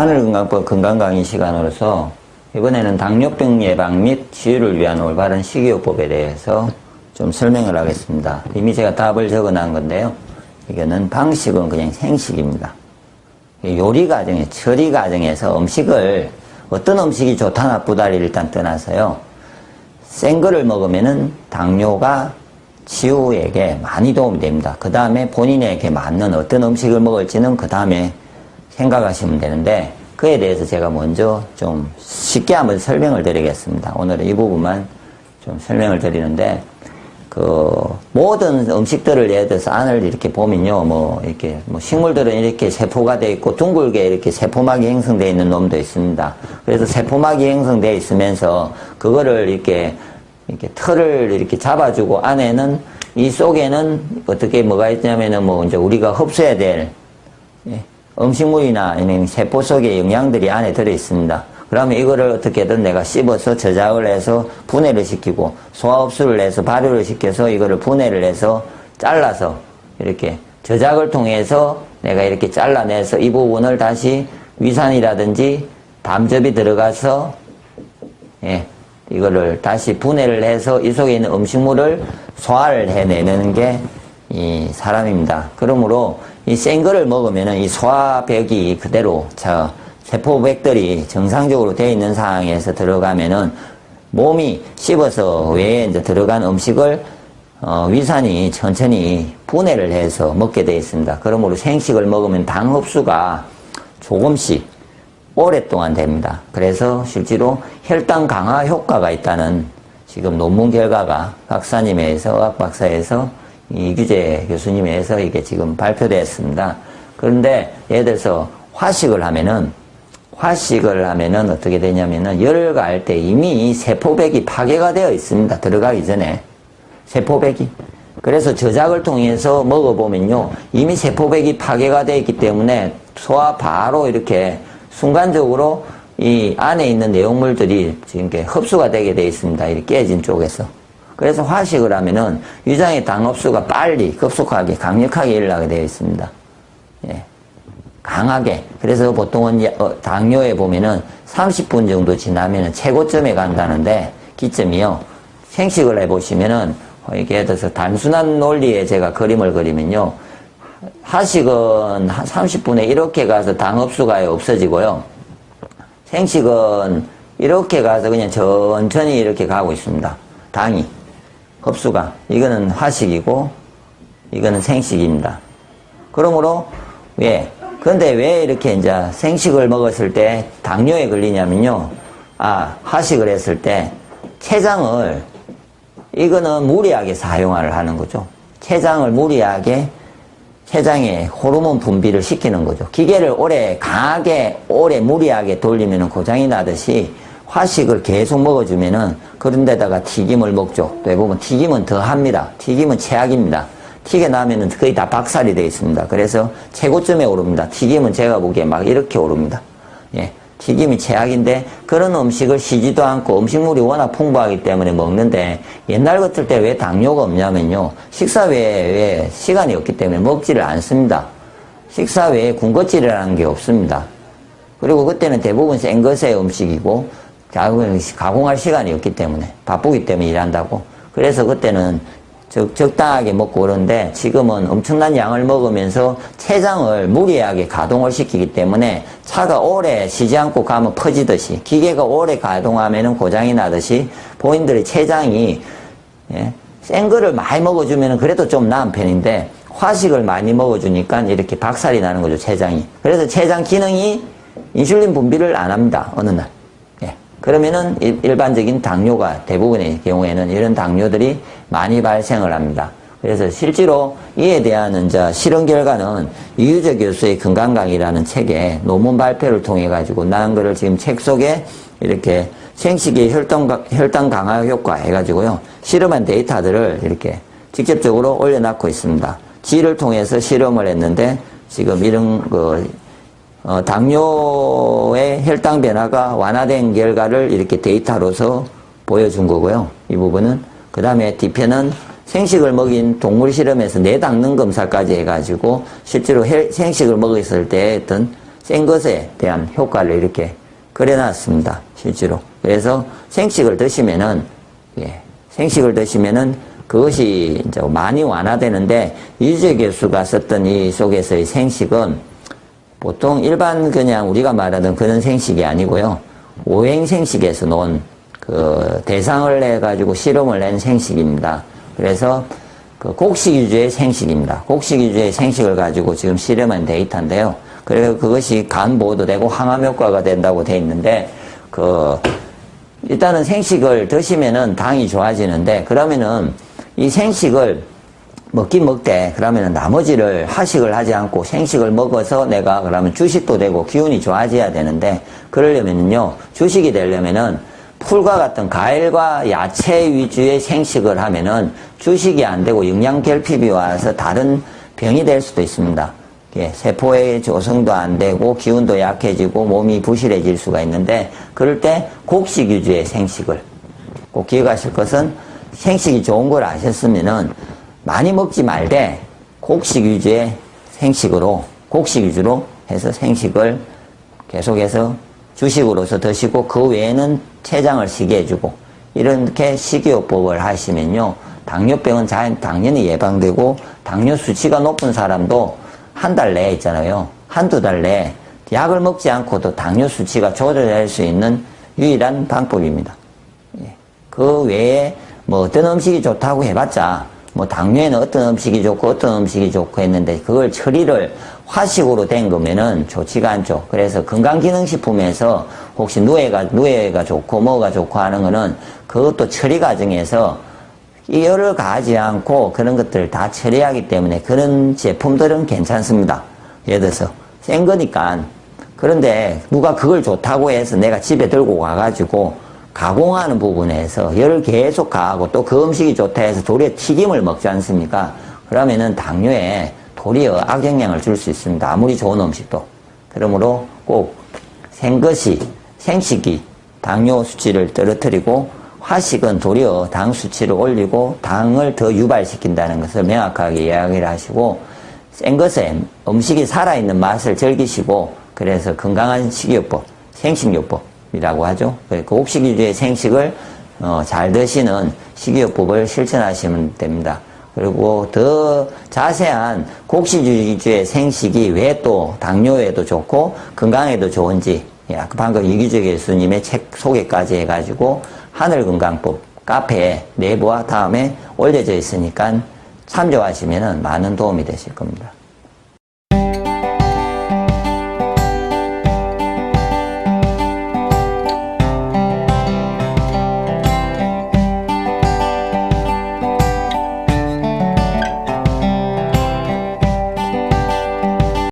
하늘건강법 건강강의 시간으로서 이번에는 당뇨병 예방 및 치유를 위한 올바른 식이요법에 대해서 좀 설명을 하겠습니다. 이미 제가 답을 적어놓은 건데요. 이거는 방식은 그냥 생식입니다. 요리 과정에, 처리 과정에서 음식을 어떤 음식이 좋다 나쁘다를 일단 떠나서요. 센 거를 먹으면은 당뇨가 치유에게 많이 도움이 됩니다. 그 다음에 본인에게 맞는 어떤 음식을 먹을지는 그 다음에 생각하시면 되는데, 그에 대해서 제가 먼저 좀 쉽게 한번 설명을 드리겠습니다. 오늘은 이 부분만 좀 설명을 드리는데, 모든 음식들을 예를 들어서 안을 이렇게 보면요, 식물들은 이렇게 세포가 되어 있고, 둥글게 이렇게 세포막이 형성되어 있는 놈도 있습니다. 그래서 세포막이 형성되어 있으면서, 그거를 이렇게 털을 이렇게 잡아주고, 안에는, 이 속에는 어떻게 뭐가 있냐면은 이제 우리가 흡수해야 될, 음식물이나 아니면 세포 속에 영양들이 안에 들어 있습니다. 그러면 이거를 어떻게든 내가 씹어서 저장을 해서 분해를 시키고, 소화 흡수를 해서 발효를 시켜서 이거를 분해를 해서 잘라서 이렇게 저작을 통해서 내가 이렇게 잘라내서 이 부분을 다시 위산이라든지 담즙이 들어가서 이거를 다시 분해를 해서 이 속에 있는 음식물을 소화를 해내는 게 이 사람입니다. 그러므로 이 센 거를 먹으면은 이 소화벽이 그대로 세포백들이 정상적으로 되어 있는 상황에서 들어가면은 몸이 씹어서 외에 이제 들어간 음식을 위산이 천천히 분해를 해서 먹게 되어 있습니다. 그러므로 생식을 먹으면 당 흡수가 조금씩 오랫동안 됩니다. 그래서 실제로 혈당 강화 효과가 있다는 지금 논문 결과가 박사님에 의해서, 의학박사에서 이규재 교수님에 의해서 이게 지금 발표되었습니다. 그런데 예를 들어서 화식을 하면은 어떻게 되냐면은 열을 가할 때 이미 세포백이 파괴가 되어 있습니다. 들어가기 전에. 세포백이. 그래서 저작을 통해서 먹어보면요. 이미 세포백이 파괴가 되어 있기 때문에 소화 바로 이렇게 순간적으로 이 안에 있는 내용물들이 지금 이렇게 흡수가 되게 되어 있습니다. 이렇게 깨진 쪽에서. 그래서 화식을 하면은 위장의 당 흡수가 빨리, 급속하게, 강력하게 일어나게 되어 있습니다. 강하게. 그래서 보통은 당뇨에 보면은 30분 정도 지나면은 최고점에 간다는데, 기점이요. 생식을 해보시면은, 이게 예를 들어서 단순한 논리에 제가 그림을 그리면요. 하식은 한 30분에 이렇게 가서 당 흡수가 없어지고요. 생식은 이렇게 가서 그냥 천천히 이렇게 가고 있습니다. 당이. 흡수가. 이거는 화식이고, 이거는 생식입니다. 그러므로, 근데 왜 이렇게 이제 생식을 먹었을 때 당뇨에 걸리냐면요. 화식을 했을 때 췌장을, 이거는 무리하게 사용을 하는 거죠. 췌장을 무리하게, 췌장에 호르몬 분비를 시키는 거죠. 기계를 오래 무리하게 돌리면 고장이 나듯이 화식을 계속 먹어주면은 그런 데다가 튀김을 먹죠. 대부분 튀김은 더 합니다. 튀김은 최악입니다. 튀겨 나면은 거의 다 박살이 되어 있습니다. 그래서 최고점에 오릅니다. 튀김은 제가 보기에 막 이렇게 오릅니다. 튀김이 최악인데, 그런 음식을 쉬지도 않고 음식물이 워낙 풍부하기 때문에 먹는데, 옛날 같을 때 왜 당뇨가 없냐면요. 식사 외에 왜 시간이 없기 때문에 먹지를 않습니다. 식사 외에 군것질이라는 게 없습니다. 그리고 그때는 대부분 센 것의 음식이고, 가공할 시간이 없기 때문에, 바쁘기 때문에 일한다고. 그래서 그때는 적당하게 먹고 그러는데, 지금은 엄청난 양을 먹으면서 췌장을 무리하게 가동을 시키기 때문에 차가 오래 쉬지 않고 가면 퍼지듯이, 기계가 오래 가동하면 고장이 나듯이 본인들의 췌장이 센 거를 많이 먹어주면 그래도 좀 나은 편인데, 화식을 많이 먹어주니까 이렇게 박살이 나는 거죠, 췌장이. 그래서 췌장 기능이 인슐린 분비를 안 합니다, 어느 날. 그러면은 일반적인 당뇨가 대부분의 경우에는 이런 당뇨들이 많이 발생을 합니다. 그래서 실제로 이에 대한 이제 실험 결과는 이규재 교수의 건강강의라는 책에 논문 발표를 통해 가지고 나온 거를 지금 책 속에 이렇게 생식의 혈당 강화 효과 해가지고요. 실험한 데이터들을 이렇게 직접적으로 올려놓고 있습니다. 지를 통해서 실험을 했는데 지금 이런 당뇨의 혈당 변화가 완화된 결과를 이렇게 데이터로서 보여준 거고요. 이 부분은. 그 다음에 뒤편은 생식을 먹인 동물 실험에서 내당능 검사까지 해가지고 실제로 생식을 먹었을 때 어떤 센 것에 대한 효과를 이렇게 그려놨습니다. 실제로. 그래서 생식을 드시면은, 예, 생식을 드시면은 그것이 이제 많이 완화되는데, 이주재 교수가 썼던 이 속에서의 생식은 보통 일반 그냥 우리가 말하던 그런 생식이 아니고요. 오행생식에서 놓은 그 대상을 해가지고 실험을 낸 생식입니다. 그래서 그 곡식 위주의 생식입니다. 곡식 위주의 생식을 가지고 지금 실험한 데이터인데요. 그래서 그것이 간 보호도 되고 항암 효과가 된다고 돼 있는데, 일단은 생식을 드시면은 당이 좋아지는데, 그러면은 이 생식을 먹긴 먹되, 그러면은 나머지를 하식을 하지 않고 생식을 먹어서 내가 그러면 주식도 되고 기운이 좋아져야 되는데, 그러려면요, 주식이 되려면은 풀과 같은 과일과 야채 위주의 생식을 하면은 주식이 안 되고 영양 결핍이 와서 다른 병이 될 수도 있습니다. 예, 세포의 조성도 안 되고 기운도 약해지고 몸이 부실해질 수가 있는데, 그럴 때 곡식 위주의 생식을 꼭 기억하실 것은, 생식이 좋은 걸 아셨으면은 많이 먹지 말되 곡식 위주의 생식으로, 곡식 위주로 해서 생식을 계속해서 주식으로서 드시고, 그 외에는 췌장을 쉬게 해주고, 이렇게 식이요법을 하시면요, 당뇨병은 당연히 예방되고, 당뇨 수치가 높은 사람도 한 달 내에 있잖아요. 한두 달 내에 약을 먹지 않고도 당뇨 수치가 조절할 수 있는 유일한 방법입니다. 예. 그 외에 뭐 어떤 음식이 좋다고 해봤자, 뭐 당뇨에는 어떤 음식이 좋고 어떤 음식이 좋고 했는데, 그걸 처리를 화식으로 된 거면은 좋지가 않죠. 그래서 건강기능식품에서 혹시 누에가 좋고 뭐가 좋고 하는 거는 그것도 처리 과정에서 열을 가하지 않고 그런 것들을 다 처리하기 때문에 그런 제품들은 괜찮습니다. 예를 들어서 센 거니까. 그런데 누가 그걸 좋다고 해서 내가 집에 들고 가가지고 가공하는 부분에서 열을 계속 가하고 또 그 음식이 좋다 해서 도리어 튀김을 먹지 않습니까? 그러면은 당뇨에 도리어 악영향을 줄 수 있습니다. 아무리 좋은 음식도. 그러므로 꼭 생식이 당뇨 수치를 떨어뜨리고, 화식은 도리어 당 수치를 올리고 당을 더 유발시킨다는 것을 명확하게 이야기를 하시고, 센 것에 음식이 살아있는 맛을 즐기시고, 그래서 건강한 식이요법, 생식요법이라고 하죠. 그 곡식 위주의 생식을 잘 드시는 식이요법을 실천하시면 됩니다. 그리고 더 자세한 곡식 위주의 생식이 왜 또 당뇨에도 좋고 건강에도 좋은지, 방금 이규재 교수님의 책 소개까지 해가지고 하늘건강법 카페에 내부와 다음에 올려져 있으니까 참조하시면 많은 도움이 되실 겁니다.